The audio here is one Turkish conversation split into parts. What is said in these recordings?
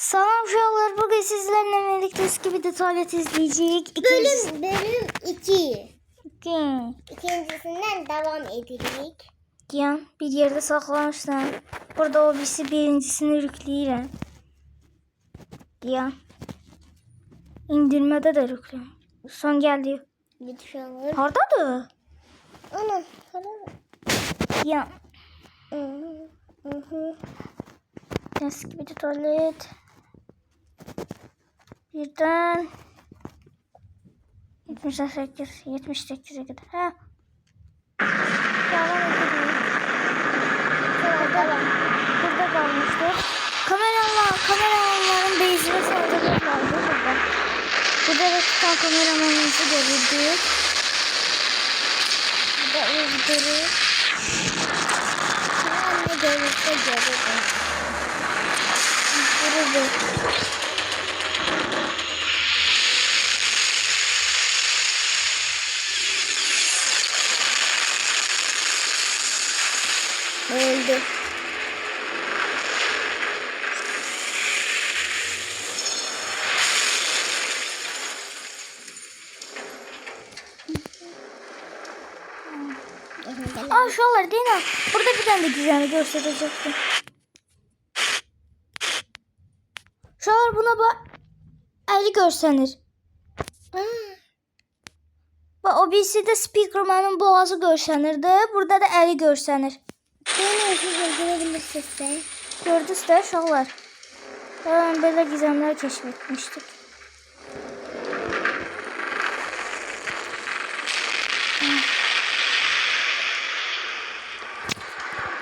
Selam uşaqlar, bugün sizlerle birlikte eski bir de tuvalet izleyeceğiz. Bölüm 2. İki. İkincisinden devam edirik. Yan bir yerde saklamışlar. Burada o birisi birincisini yükleyirəm. Yan. İndirmede de yükleyəm. Son geldi. Lütfen. Hardadır? Ana. Yan. Eski bir de tuvalet. Birden 78'e kadar. Ha. Devam edelim. Burada kalmıştık. Kameramanların beyzine saldırmak vardı burada. Burada da tutan kameramanımızı görürdük. Burada öldürür. Ne görürse görürüm. Vururdu. Öldü. Aa şuralar değil mi? Burada bir tane de güzel gösterecektim. Şuralar buna bak. Eli görsənir. Bak o birisi de Speakerman'ın boğazı görsənirdi. Burada da eli görsənir. Beni siz öldürebilirsiniz de. Gördünüz de şuralar. Ben böyle gizemler keşfetmiştik.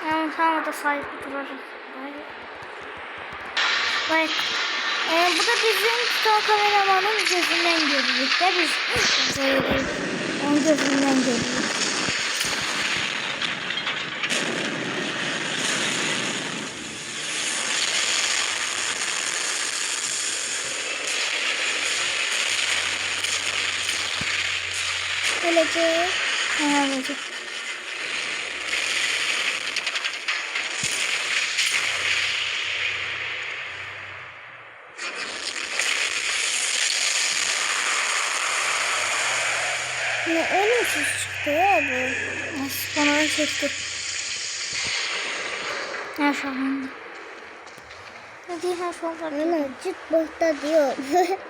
Yani sana da sahip duracağım. Bak. Bu da bizim tutan kameramanın gözünden görürük de biz onun gözünden görürük. Ölecek. Evet. Ne ölümsüz çıktı ya bu. Bana çekti. Her şey oldu. Hadi her şey oldu. Ana cıt bohta diyor.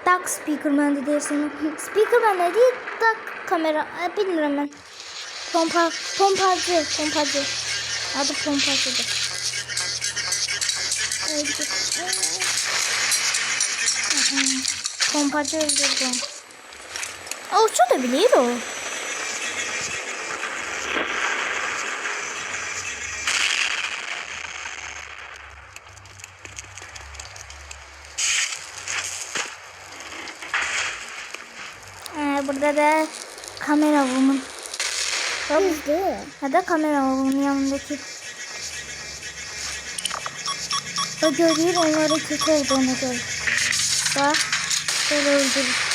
Tak Speakerman de dersin. Speakerman ne değil? Tak kamera. Bilmiyorum ben. Pompacı. Adı pompacıdır. Öldü. Pompacı öldürdü. O da bilir o. Burada da kamera bunun. Kızdı. Ya da kamera bunun yanındaki. O görüyor onların kötü olduğunu görür. Bak böyle öldürür.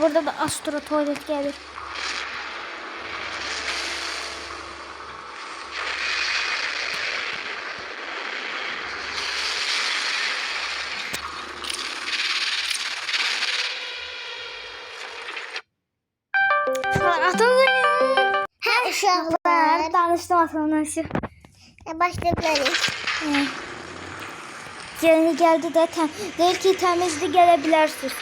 Burada da Astro tuvalet gelir. Ha uşaklar. Danıştım aslında şu. Başlayabiliriz. Yeni geldi de değil ki temizli gelebilirsiniz.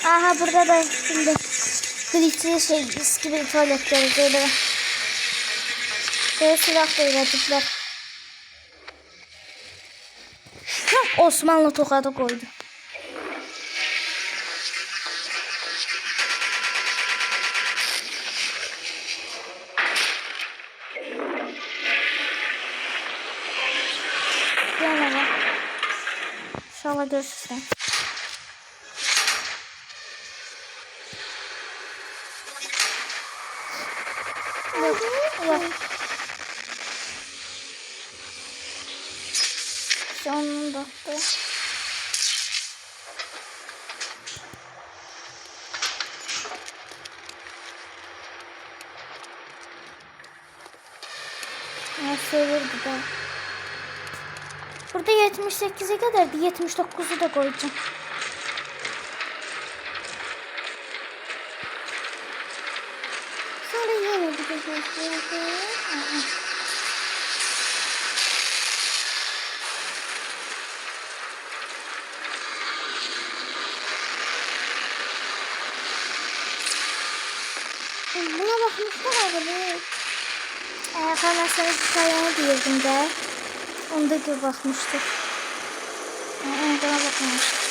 Aha burada da şimdi glitchli eski bir tuvalet görüyordu. Böyle silah da ürettikler. Osmanlı tokadı koydu. Yana bak. İnşallah görüşürüz. Yok, yok. İşte onun baktı. Ya sevirdi de. Burada 78'e kadardı. 79'u da koyacağım. Sonra yine bir de buna bakmışlar abi. Ben sana hikayeni diyordum da. Onda da bakmıştık. Bana bakmamıştık.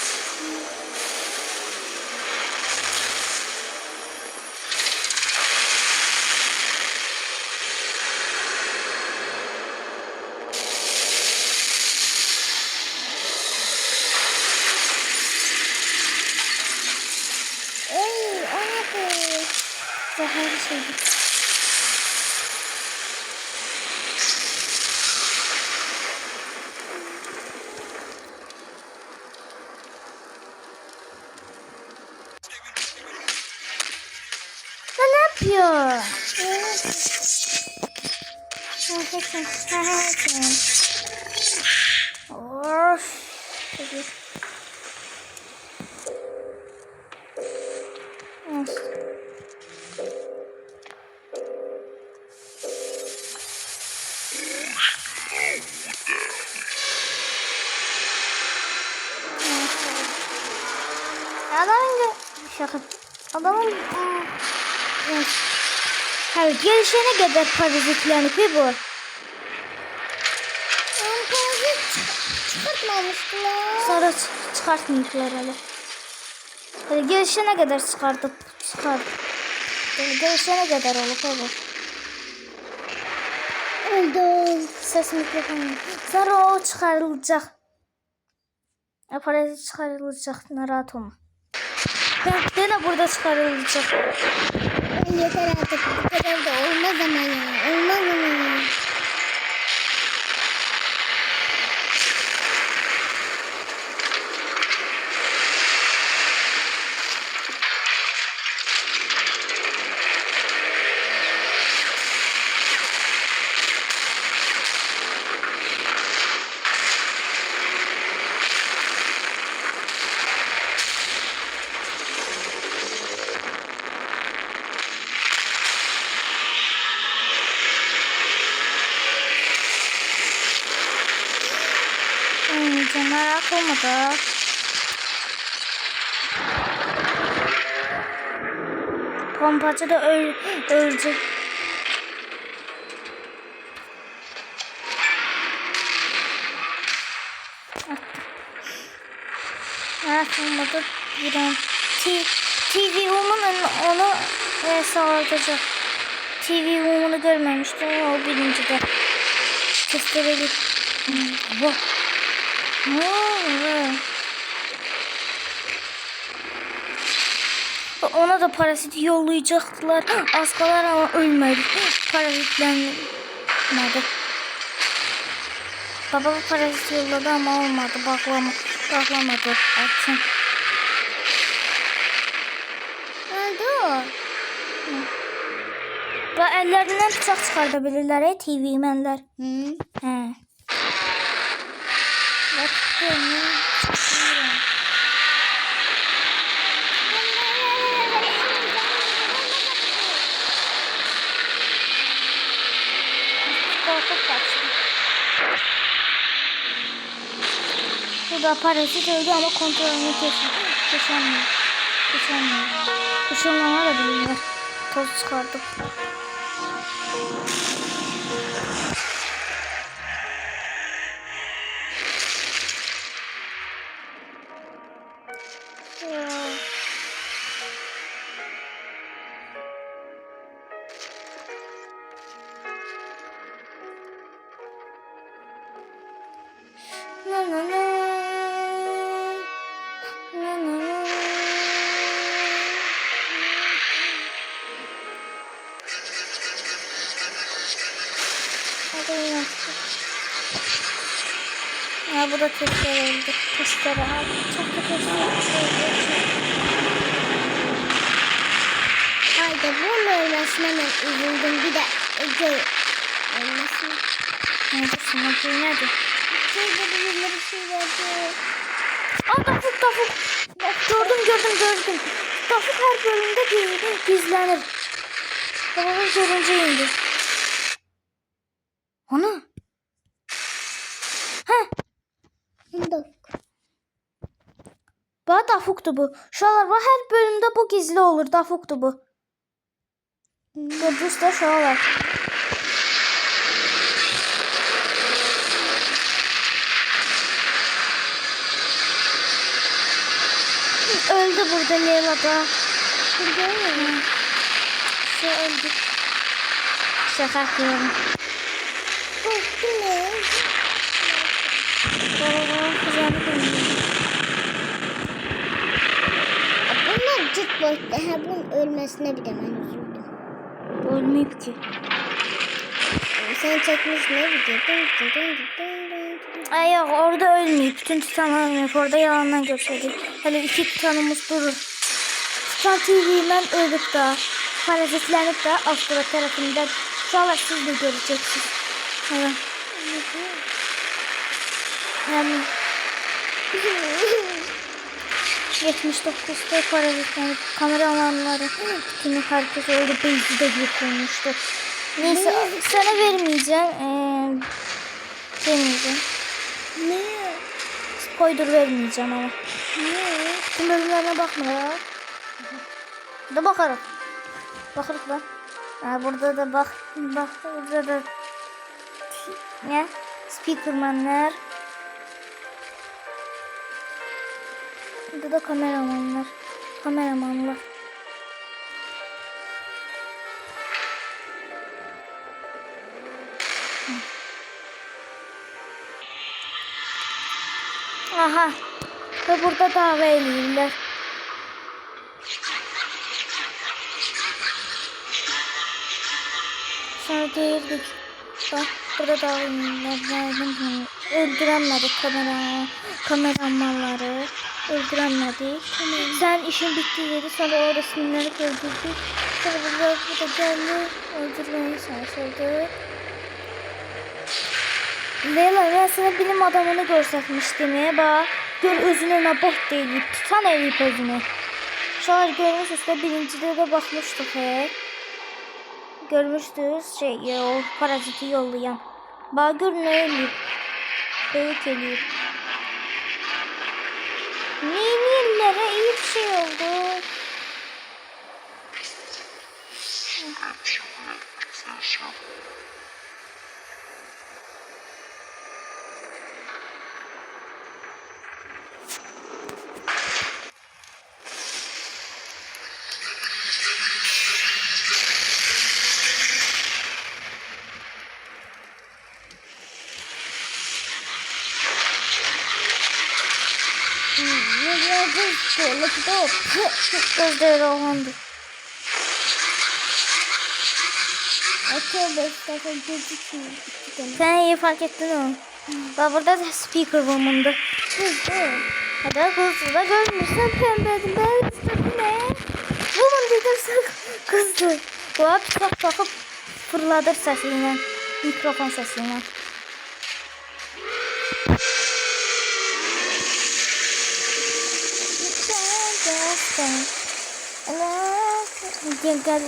Ey, o ne bu? Zahari şeydi. Ne yapıyor? Of. Peki. Şaka. Adamın hayır, gelişene kadar parazitlenip bu. Çıkartmamıştılar. Sonra çıkartmayacaklar hele. Hele gelişene kadar çıkardı. Yani gelişene kadar olup bu. Öldü. Ses mikrofonu. Sonra o çıkarılacak. Parazit çıkarılacak. Rahat olma. Ben de burada çıkarılacak. Yeter artık, bu kadar da olmaz ama ya. Olmaz ama ya. Merak olmadı. Pompacı da ölecek. Merak olmadı. Bir an TV Woman onu sağlatacak. TV Woman'ı görmemiştim. O birinci de. Testereli. Bu. Ona da parazit yollayacaklar. Az kalar ama ölmedi. Parazitlenmedi. Baba parazit yolladı ama olmadı. Baklamadı. Açın. Öldü. Ve ellerinden bıçak çıkartabilirler. TV menler. He. Bu da parazit öldü ama kontrolünü kesemiyor. Işınlama da bilmiyor. Toz çıkardık. Ha bu da testere öldü. Testere al. Çok da testere. Haydi bunun ölmesine ben üzüldüm. Bir de ölmesine. Neredesin? Nerede? Şurada bir şey vardı. Aa Tafuk. Bak, gördüm. Tafuk her bölümde gizlenir. Babamın görünce indi. Ana. Bunda. Bana Tafuk'tu bu. Şuralar var her bölümde bu gizli olur. Tafuk'tu bu. Gördünüz de şuralar. Öldü burada Leyla da. Burada mı? Şu öldü. Şaka yapıyorum. Bu ne? Baba kızardı benim. Bunlar cık boyutta. Ha bunun ölmesine bir de ben üzüldüm. Ölmeyip ki. Sen çekmiş ne video? Ay yok orada ölmeyip. Bütün Titan ölmeyip. Orada yalandan gösterdik. Hele 2 Titanımız durur. Titan TV'den öldük daha. Parazitlenip de Astra tarafında. İnşallah siz de göreceksiniz. Evet. Yani 79'da parazitlenip kameramanları bütün herkes öyle beyzi de yok olmuştu. Neyse sana vermeyeceğim. Vermeyeceğim. Ne? Spoiler vermeyeceğim ama. Ne? Tüm bölümlerine bakma ya. Da bakarız. Bakarız lan. Burada da bak burada da ne? Speakermanlar. Burada da kameramanlar. Aha. Ve burada dava ediyorlar. Sonra değirdik. Bak burada dava ediyorlar. Öldüremedik kameramanları. Öldüremedik. Sen işin bitti dedi. Sonra orada sinirlenip öldürdük. Sonra burada geldi. Öldürmeyi çalışırdı. Leyla ben sana bilim adamını göstermiştim ya. Bak gör özüne bot değil. Tutan elip özünü. Şöyle görmüşsünüz de birincide de bakmıştık he. Görmüştünüz o paraziti yollayan. Bak gör ne elip. Büyük elip. Neyinlere iyi bir şey oldu. Gözleri olandı. Tövbe estağfurullah gözüküyor. Sen iyi fark ettin mi? Bak burada da speaker woman'dı. Kızdı. Hadi kızdı da görmüşsen pembedim. Ben istedim ne? Woman dedim kızdı. Bu abi bakıp fırladır sesiyle. Mikrofon sesiyle. Gel.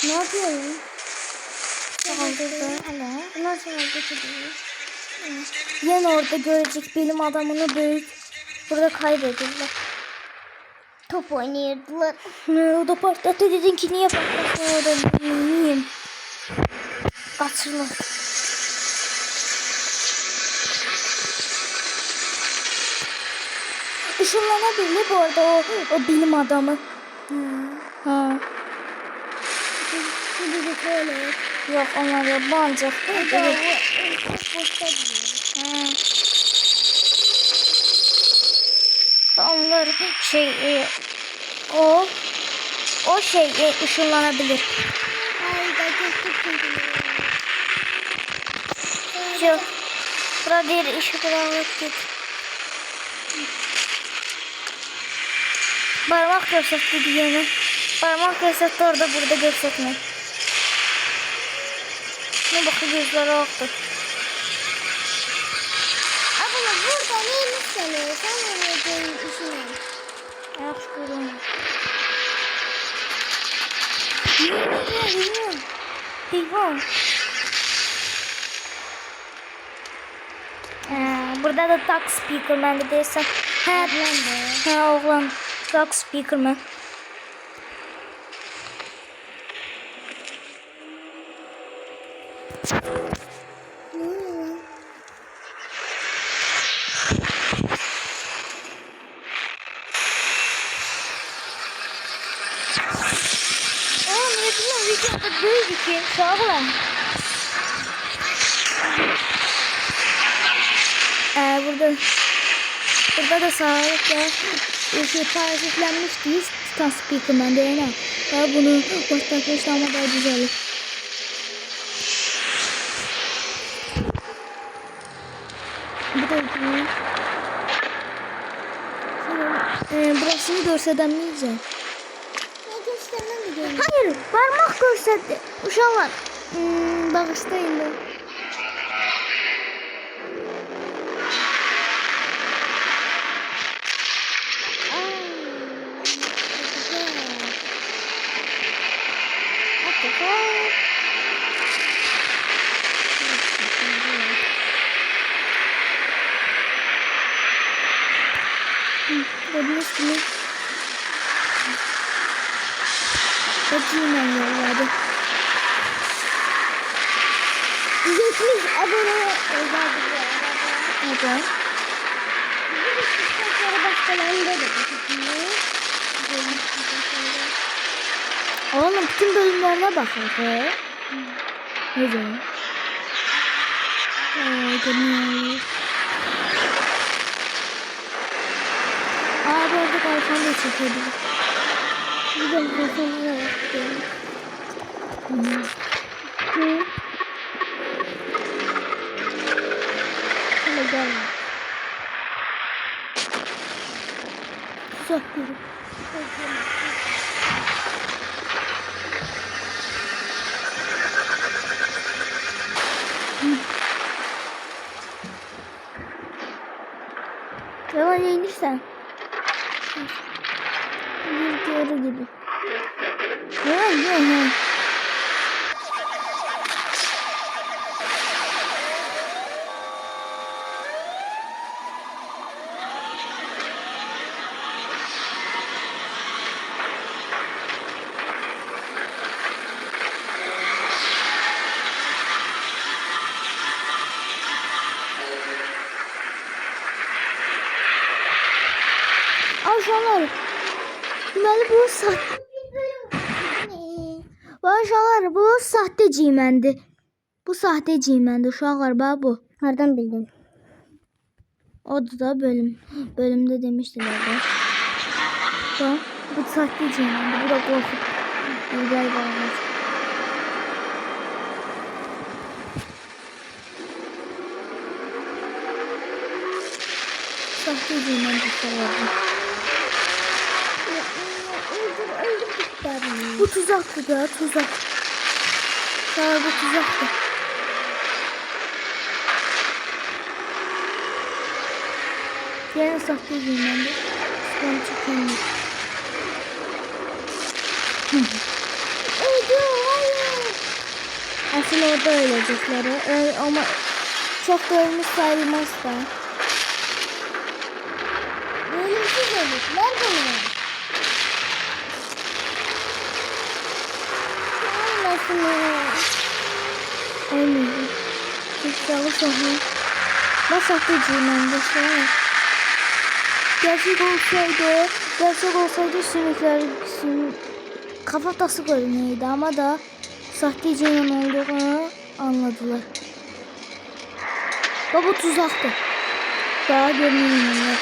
Ne yapıyorsun? Nasıl yan orada görecek bilim adamını büyük. Burada kaybediyorlar. Top oynuyordular. O da patlattı dedin ki niye patlattı o da bilmiyorum. Kaçırlar. Işınlanabilir bu arada o bilim adamı. Ha. Şimdi böyle. Yok onlar yabancı. Evet. Boşta diyor. Onlar o ama ışınlanabilir. Hayır da kestik çünkü. Yok. Burada diğer işi bırakıp git. Parmak gösterdi diyene. Parmak gösterdi orada burada gösterme. Ne bakı gözleri aktı. Abla burada neymiş seni? Sen öğreteceğin işine. Yaxşı görünmür. Heyvan. Burada da Dark Speakerman de deyirsən. Hə, oğlan. Dark Speakerman. Ne oluyor lan? Oğlum hepsinin videoda böyle ki. Sağ olun. Burada da sağlıkla parazitlenmiştiyiz. Titan Speakerman diyene. Daha bunu başlatmıştı ama daha güzel. Bu da bu. Burasını gösteremeyeceğim. Ne göstermem mi diyorsun? Hayır, parmak gösterdi. Uşaqlar, bağışlayın da. Gördünüz mü? Bakayım ben yolladı. 170 abone oldu bu arada. Neden? Bir sonra başkalarında da bakıyor. Oğlum bütün bölümlerine bak. Neden? Görünüyor. Bu arada kalkan da çekebilir. Bir de mikrofonuna bakıyorum. Şöyle gelme. Uzak yürü. Yalan yenirsen. Bir diğeri gibi. Ha. Aşağılar. Deməli bu sahte. Aşağılar bu sahte ciyməndi. Bu sahte ciyməndi uşaqlar bax bu. Nereden bildin? O da bölümde demiştiler de. Bak bu sahte ciyməndi. Bu da qorxub. Güzel bağlar. Sahte ciyməndi uşaqlar. Bu tuzaktı da tuzak. Daha bu tuzaktı. Yine sahteyim ben de. Ben çıkıyorum. Aslında orada ölecekleri. Ama çok da ölmüş sayılmaz da. Ölümsüz ölükler bunu. Ölmedi. Kutsalı sonra. Ben sahteciyim ben de sonra. Gerçek olsaydı sümükler kafatası görünüyordu ama da sahteciyle olduğunu anladılar. Bu tuzaktı. Daha görünüyor.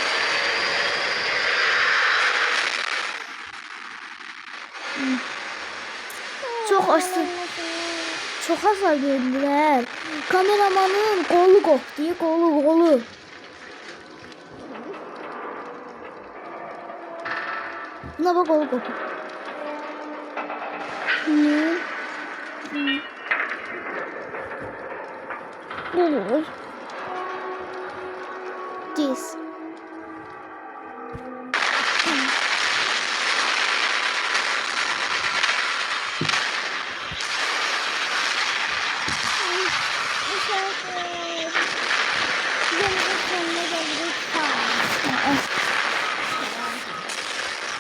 Çok asıl. Çok hasar gördüler. Kameramanın kolu koptu. Kolu. Buna bak kolu koptu. Ne? Olur. This.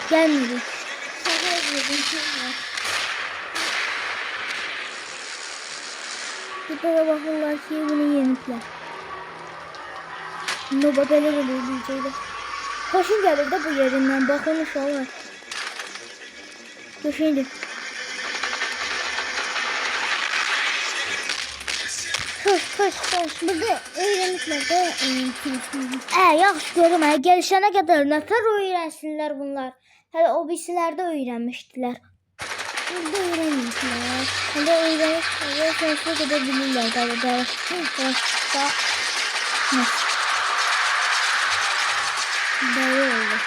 Gelmedi. Dikkat bakırlar ki bunu yemişler. Noba böyle oluyor diyeceğiyle. Hoşun gelir de bu yerinden. Bakın uşaqlar. Dur şimdi. Koş. Burada öğrenmişler de Yaxşı görüm. Gəlişənə qədər nətər öyrənsinlər bunlar. Hələ o birisilərdə öyrənmişdilər. burada öğrenmişler. Hələ öyrənmişdilər. Sonsuz qədər bilirlər. Böyle oldu.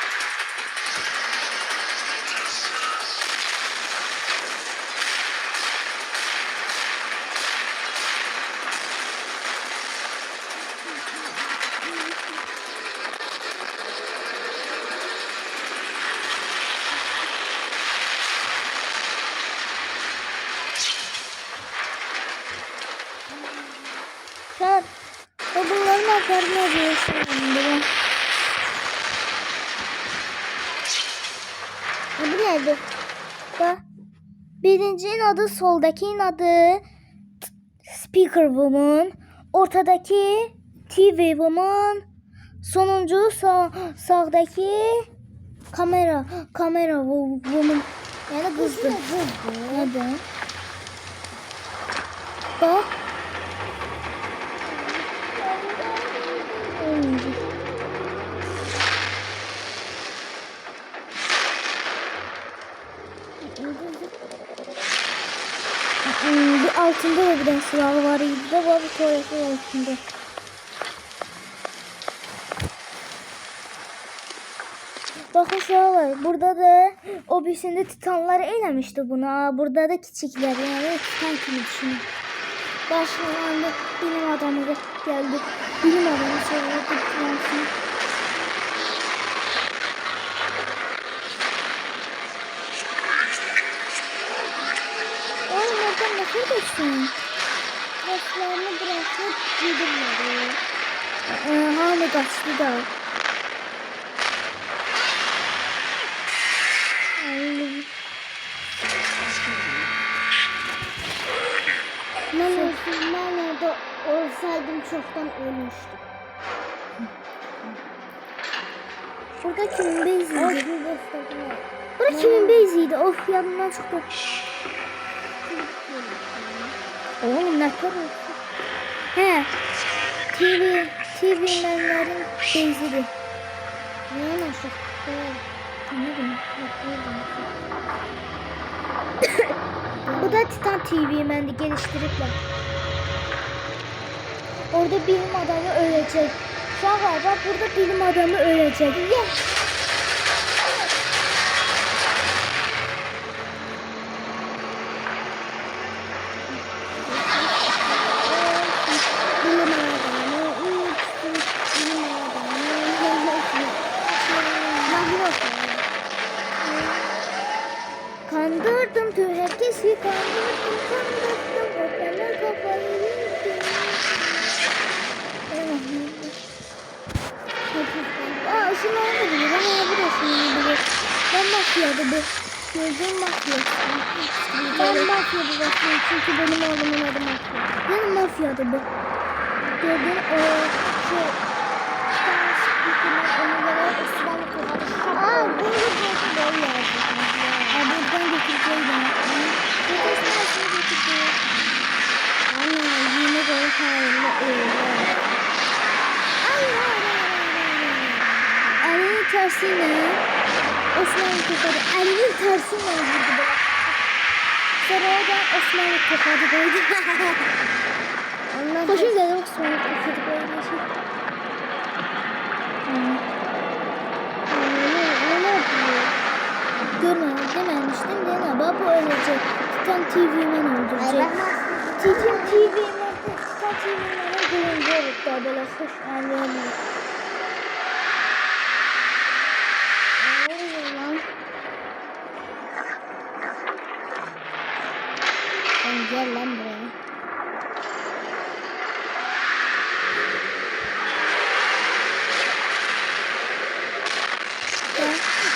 Sen bunların akarına diyorsun. Bu nerede? Bak. Birincinin adı, soldakinin adı Speaker Woman. Ortadaki TV Woman. Sonuncu sağdaki kamera Woman. Yani kızdı. Neden? Bak. Bir altında da bir tane silahı var. İyiydi var bir tuvaleti altında. Bakın şöyle burada da o birisinde titanlar eylemişti buna. Burada da küçükler yani titan kimi düşünün. Başlarında bilim adamı da geldi. Bilim adamı söyledi. Oğlum oradan bakır geçsin. Başlarını bırakıp gidiyorlar. Hala kaçtı da. Ben orada olsaydım çoktan ölmüştüm. Burada kimin beziydi? Bir gösterdiler. Burada kimin beziydi? Of yanından çıktı. Oğlum ne kadar olsun. He. TV-menlerin bezidir. Niye nasıl? Ne bileyim. Bu da Titan TV-mendi geliştiripler. Orada bilim adamı ölecek. Şu an bak burada bilim adamı ölecek. Ya. Kandırdım tüm herkesi kandırdım. Ortalar kafayı yedim. Işınlar da bilir ama bu da ışınlar bilir. Ben mafyadı bu. Gözüm mafyası. Ben mafyadı bakıyorum çünkü benim oğlumun adı mafya. Ben mafyadı bu. Gördün o şey. Onu göre ısrarlı kullanmış. Bunu böyle yazdım. Buradan getireceğim. Arkadaşlar getireceğim. Anne yine böyle halinde öyle. Ali'nin tersine Osmanlı tokadı. Ali'nin tersine vurdu bana. Sonra oradan Osmanlı tokadı koydu. Onlar Hoşum dedi Osmanlı tokadı koydu. ne yapıyor? Dememiştim de ne baba ölecek. Titan TV'men Ay öldürecek. ben Titan TV'men Titan TV'men birinci olup da böyle hoş anlayamıyor. ne oluyor lan? Sen gel lan buraya.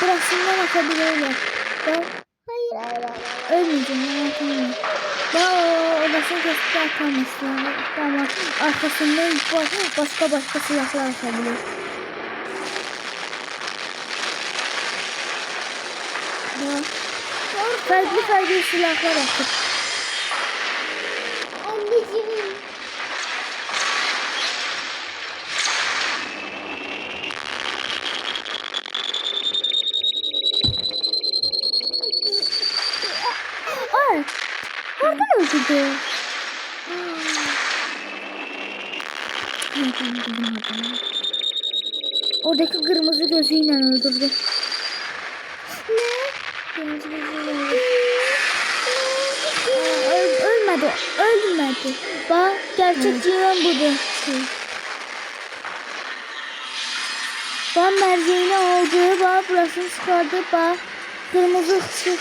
Burasından atabilirler. Ben Hayır. ölmeyeceğim ya tamam. Ben odasını kesip atamazsın. Ama arkasından başka silahlar atabilir. Ya. Farklı silahlar atır. Anneciğim. Ay. Oradan öldürdü. Oradaki kırmızı gözüyle öldürdü. Ne? Kırmızı gözüyle öldürdü. Ölmedi. Öldürmedi. Bak gerçek civan budur. Bak merceğini aldı. Bak burasını çıkardı. Bak kırmızı ışık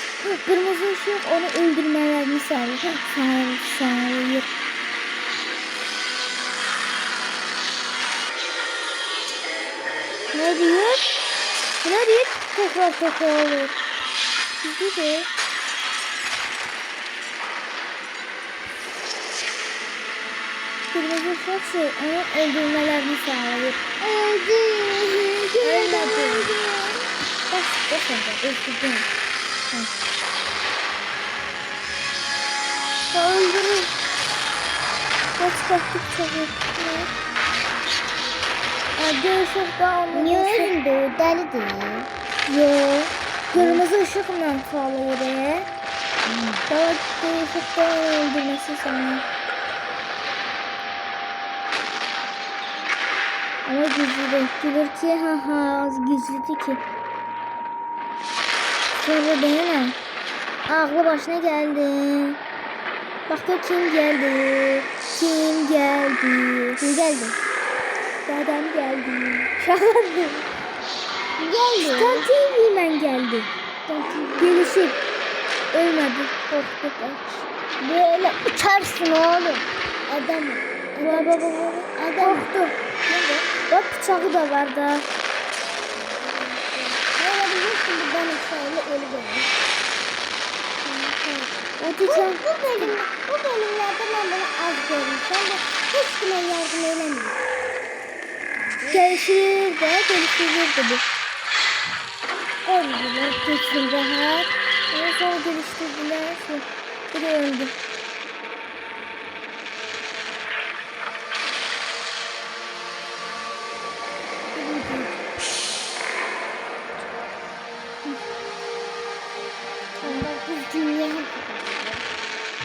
onu öldürmelerini sağlıyor. Ne diyor? Ne diyor? Tekrar olur. Bizi de. Kırmızı ışık onu öldürmelerini sağlıyor. Ölmedi. Bak öldürdüm. Öldürün. Kaçtık çabuk. Dövüşük daha onu. Niye öldü? Deli değil. Yo. Kırmızı ışıkla sağlıyor be. Daha dövüşük daha öldürmesi sana. Ama gizli de. Gelir ki az gizliydi ki. Sonra dene. Ağlı başına geldi. Bak da kim geldi? Kim geldi? Kim geldi? Dedem geldi. Şahandı. Geldi. Stan TV'men geldi. Gelişip ölmedi. Korktuk aç. Böyle uçarsın oğlum. Adam. Baba korktu. Bak bıçağı da var da. Böyle biliyorsun buradan aşağıya ölü geldi. Bu bölümlerde ben bunu az görmüşüm ve hiç kime yardım edemiyorum. Geliştirirdi bu. Öldüler kesin rahat. Ama sonra geliştirdiler. Bir de öldü. Sonra biz dünyaya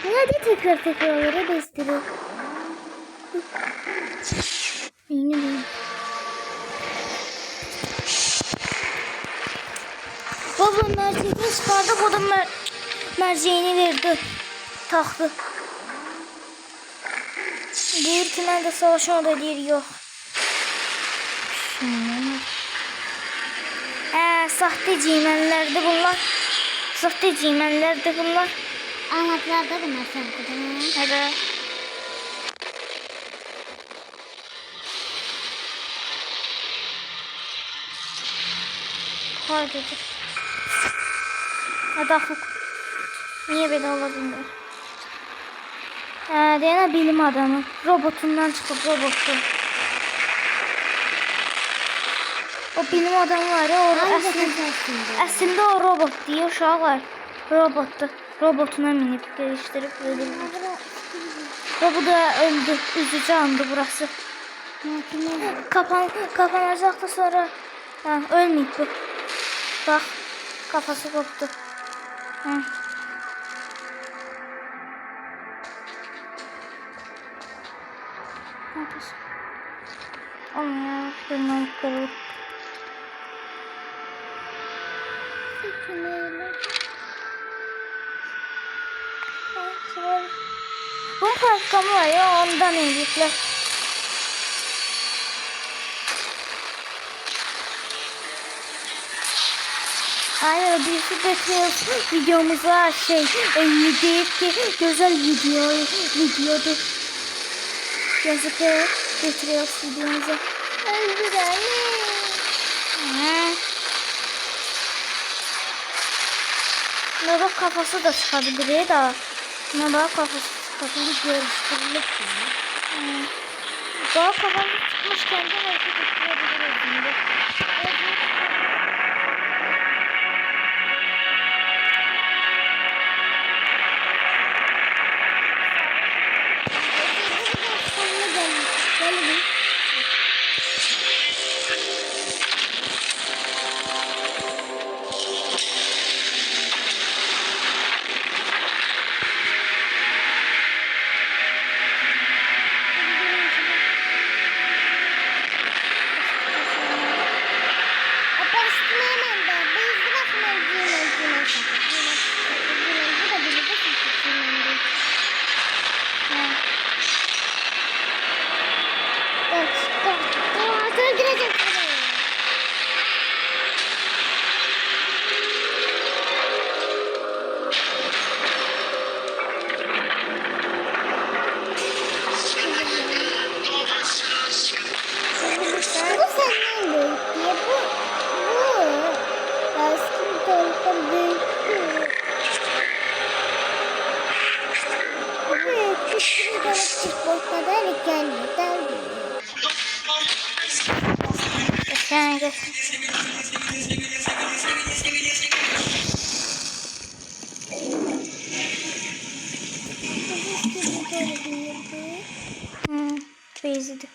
Hadi tekrar onlara bestirir. Yeni mi? Babam merceğini çıkardı. Bu da merceğini verdi. Taktı. Diyor ki ben de savaşın o da diyor yok. Sahte cimenlerdi bunlar. Sahte cimenlerdi bunlar. anlatlarda da mesela. Hadi. Hadi dur. Hadi afuk. Niye böyle olabilir? Dene bilim adamı. Robotundan çıkıp robottu. O bilim adamı var ya. Aslında o robot diye uşaqlar. Robottu. Robotuna minip geliştirip öldürdü. Robotu da öldü. Üzücü andı burası. Kapanacak da sonra ölmeyip bu. Bak kafası koptu. Kırılır. Bunun kankamı var ya, ondan iyilikler. Aynen, birisi bekliyoruz videomuza deyip ki güzel videodur. Yazık ki getiriyoruz videomuza. Güzel. Ne bak, kafası da çıkabilir da. Ne bak, kafası çıkabilir, görüştürülür. Bak, kafası çıkmışken de hareket ettirebiliriz şimdi. Beyzidi.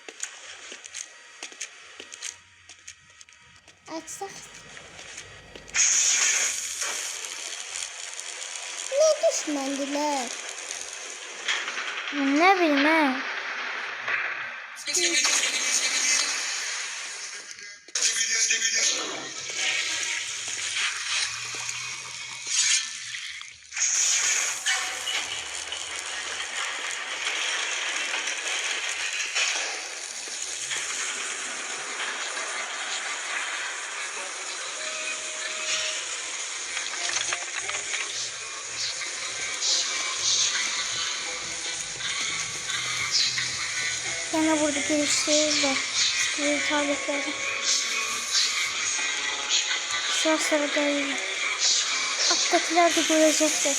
Açsak. Ne düşmandılar? Ne bileyim he. Yine burada girişleri var. Sivil tabletleri. Sıra sıra değil. Alttakiler de görecekler.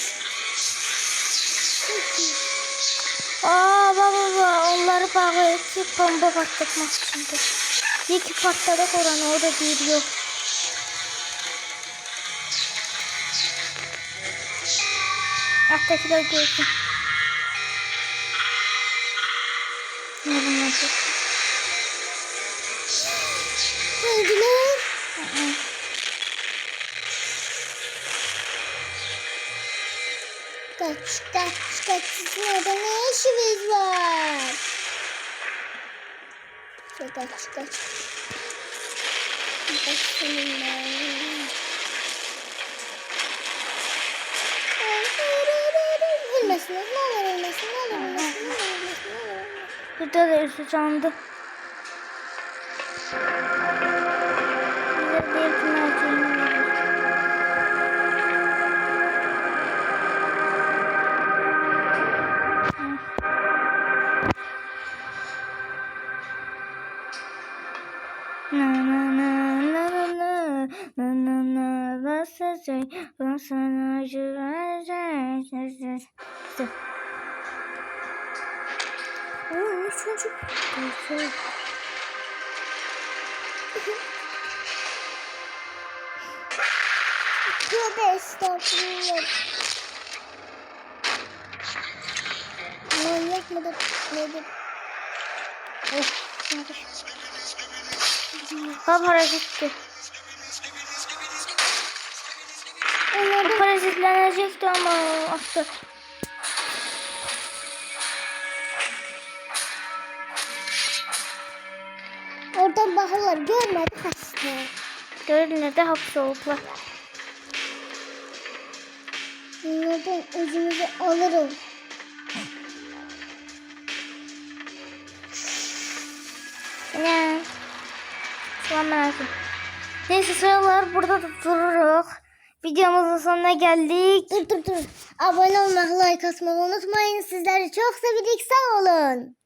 Baba onları bağlayıp bomba patlatmak içindir. İyi ki patladık oranı, o da değil yok. Alttakiler görsün. Ne bunlar? Öldüler. Kaç. Sizin orada ne işiniz var? Kaç. Kaç seninle. Ölmesin. Ne olur ölmesin. Burada da üstü candı. Bize bir tane ben sana güveneceğim. Ne çocuk? Tövbe estağfurullah. Manyak mıdır? Nedir? Parazitti. O parazitlenecekti ama attı. Orada oradan bakırlar. Görmedi kaçtı. Görürlər də hapis olublar. Bunlardan özümüzü alırım. Ne? Tamam lazım. Neyse sıralar burada da dururuq. Videomuzun sonuna geldik. Dur. Abone olmayı, like atmayı unutmayın. Sizleri çok sevirik. Sağ olun.